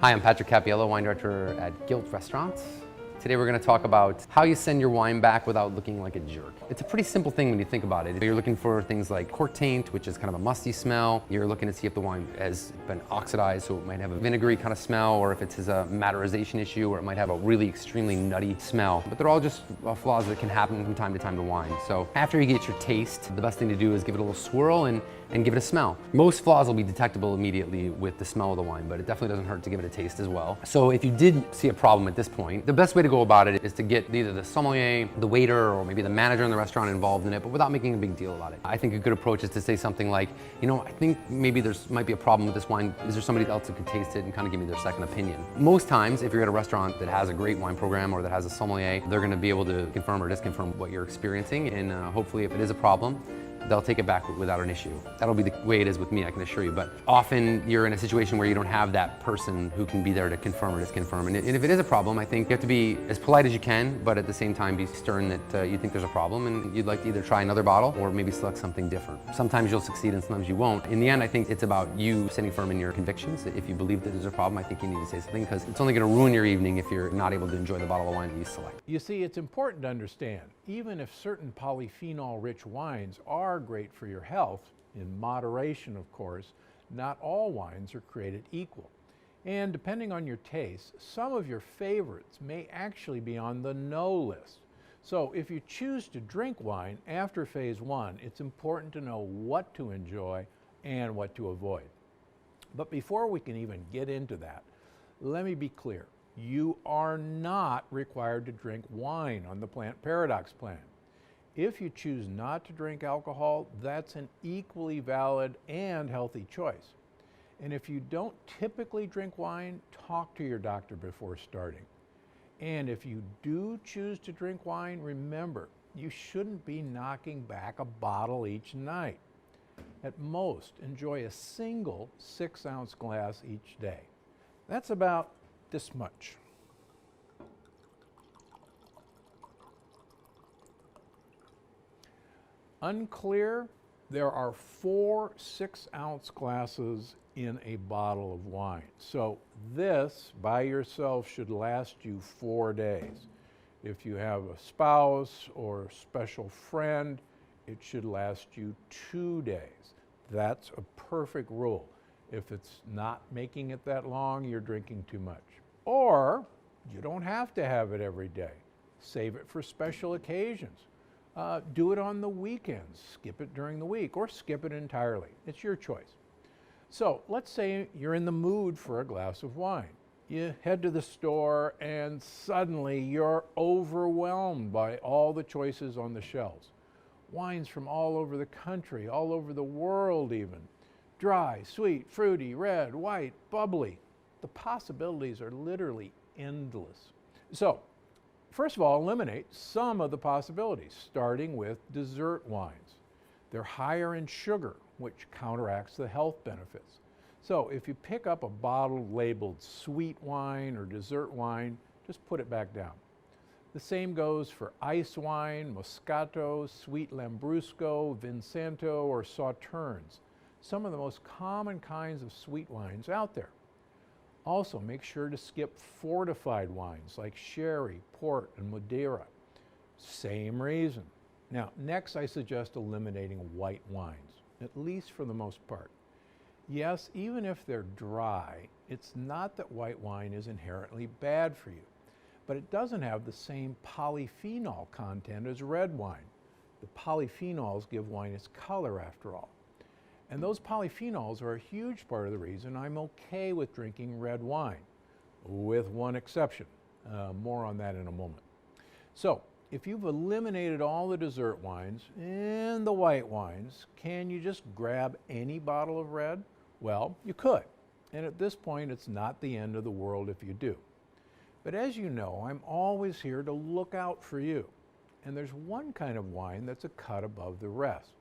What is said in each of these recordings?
Hi, I'm Patrick Cappiello, wine director at Guilt Restaurants. Today we're going to talk about how you send your wine back without looking like a jerk. It's a pretty simple thing when you think about it. You're looking for things like cork taint, which is kind of a musty smell. You're looking to see if the wine has been oxidized, so it might have a vinegary kind of smell, or if it's a maderization issue, or it might have a really extremely nutty smell. But they're all just flaws that can happen from time to wine. So after you get your taste, the best thing to do is give it a little swirl and give it a smell. Most flaws will be detectable immediately with the smell of the wine, but it definitely doesn't hurt to give it a taste as well. So if you did see a problem at this point, the best way to go about it is to get either the sommelier, the waiter, or maybe the manager in the restaurant involved in it, but without making a big deal about it. I think a good approach is to say something like, you know, I think maybe might be a problem with this wine. Is there somebody else who could taste it and kind of give me their second opinion? Most times, if you're at a restaurant that has a great wine program or that has a sommelier, they're gonna be able to confirm or disconfirm what you're experiencing, and hopefully if it is a problem, they'll take it back without an issue. That'll be the way it is with me, I can assure you. But often you're in a situation where you don't have that person who can be there to confirm or disconfirm. And if it is a problem, I think you have to be as polite as you can, but at the same time be stern that you think there's a problem and you'd like to either try another bottle or maybe select something different. Sometimes you'll succeed and sometimes you won't. In the end, I think it's about you standing firm in your convictions. If you believe that there's a problem, I think you need to say something, because it's only going to ruin your evening if you're not able to enjoy the bottle of wine that you select. You see, it's important to understand, even if certain polyphenol-rich wines are great for your health, in moderation of course, not all wines are created equal. And depending on your taste, some of your favorites may actually be on the no list. So if you choose to drink wine after phase one, it's important to know what to enjoy and what to avoid. But before we can even get into that, let me be clear. You are not required to drink wine on the Plant Paradox Plan. If you choose not to drink alcohol, that's an equally valid and healthy choice. And if you don't typically drink wine, talk to your doctor before starting. And if you do choose to drink wine, remember, you shouldn't be knocking back a bottle each night. At most, enjoy a single 6-ounce glass each day. That's about this much. Unclear, there are 4 6-ounce glasses in a bottle of wine. So this by yourself should last you 4 days. If you have a spouse or a special friend, it should last you 2 days. That's a perfect rule. If it's not making it that long, you're drinking too much. Or you don't have to have it every day. Save it for special occasions. Do it on the weekends, skip it during the week, or skip it entirely. It's your choice. So let's say you're in the mood for a glass of wine. You head to the store and suddenly you're overwhelmed by all the choices on the shelves. Wines from all over the country, all over the world even. Dry, sweet, fruity, red, white, bubbly. The possibilities are literally endless. So, first of all, eliminate some of the possibilities, starting with dessert wines. They're higher in sugar, which counteracts the health benefits. So if you pick up a bottle labeled sweet wine or dessert wine, just put it back down. The same goes for ice wine, Moscato, sweet Lambrusco, Vinsanto, or Sauternes, some of the most common kinds of sweet wines out there. Also, make sure to skip fortified wines like sherry, port, and Madeira. Same reason. Now, next I suggest eliminating white wines, at least for the most part. Yes, even if they're dry, it's not that white wine is inherently bad for you, but it doesn't have the same polyphenol content as red wine. The polyphenols give wine its color after all. And those polyphenols are a huge part of the reason I'm okay with drinking red wine, with one exception. More on that in a moment. So, if you've eliminated all the dessert wines and the white wines, can you just grab any bottle of red? Well, you could. And at this point, it's not the end of the world if you do. But as you know, I'm always here to look out for you. And there's one kind of wine that's a cut above the rest,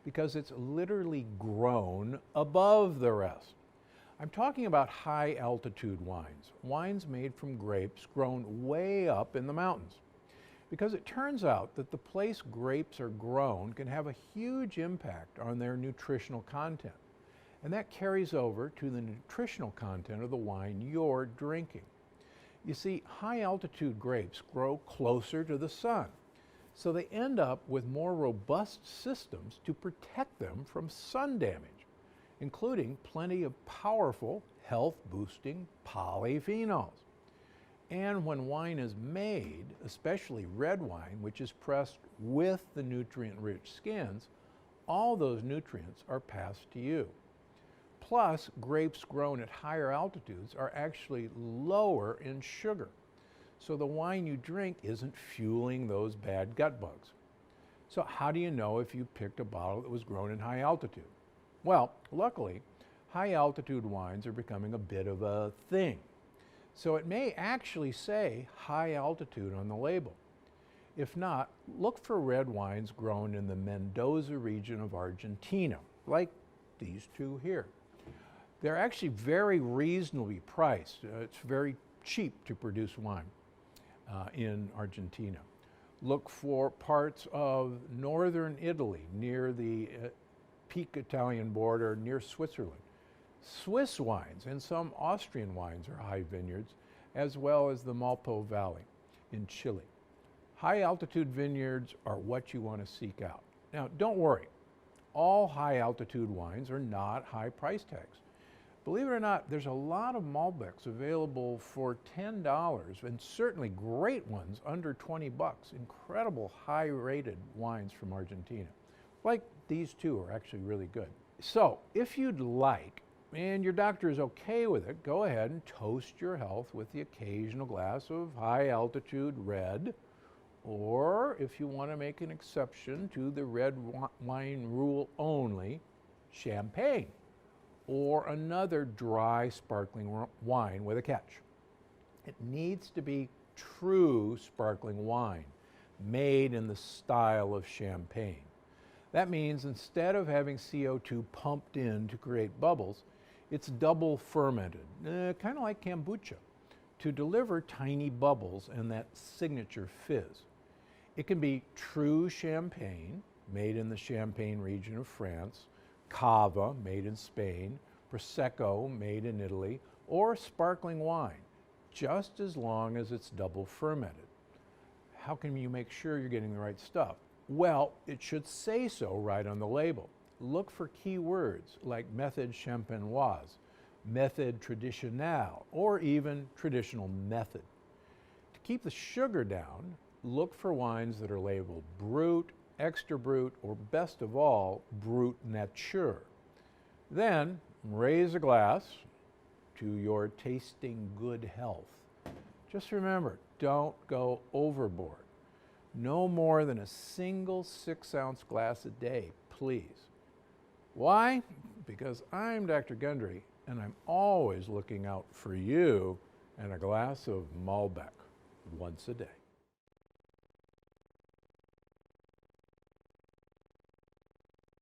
because it's literally grown above the rest. I'm talking about high altitude wines, wines made from grapes grown way up in the mountains. Because it turns out that the place grapes are grown can have a huge impact on their nutritional content. And that carries over to the nutritional content of the wine you're drinking. You see, high altitude grapes grow closer to the sun, so they end up with more robust systems to protect them from sun damage, including plenty of powerful health-boosting polyphenols. And when wine is made, especially red wine, which is pressed with the nutrient-rich skins, all those nutrients are passed to you. Plus, grapes grown at higher altitudes are actually lower in sugar, so the wine you drink isn't fueling those bad gut bugs. So how do you know if you picked a bottle that was grown in high altitude? Well, luckily, high altitude wines are becoming a bit of a thing. So it may actually say high altitude on the label. If not, look for red wines grown in the Mendoza region of Argentina, like these two here. They're actually very reasonably priced. It's very cheap to produce wine in Argentina. Look for parts of northern Italy near the peak Italian border near Switzerland. Swiss wines and some Austrian wines are high vineyards, as well as the Maipo Valley in Chile. High altitude vineyards are what you want to seek out. Now, don't worry, all high altitude wines are not high price tags. Believe it or not, there's a lot of Malbecs available for $10, and certainly great ones under 20 bucks. Incredible high rated wines from Argentina. Like these two are actually really good. So if you'd like, and your doctor is okay with it, go ahead and toast your health with the occasional glass of high altitude red, or if you want to make an exception to the red wine rule only, champagne, or another dry sparkling wine with a catch. It needs to be true sparkling wine, made in the style of champagne. That means instead of having CO2 pumped in to create bubbles, it's double fermented, kind of like kombucha, to deliver tiny bubbles and that signature fizz. It can be true champagne, made in the Champagne region of France, Cava, made in Spain, Prosecco, made in Italy, or sparkling wine, just as long as it's double fermented. How can you make sure you're getting the right stuff? Well, it should say so right on the label. Look for key words like méthode champenoise, méthode traditionnelle, or even traditional method. To keep the sugar down, look for wines that are labeled Brut, Extra Brut, or best of all, Brut Nature. Then raise a glass to your tasting good health. Just remember, don't go overboard. No more than a single 6-ounce glass a day, please. Why? Because I'm Dr. Gundry, and I'm always looking out for you and a glass of Malbec once a day.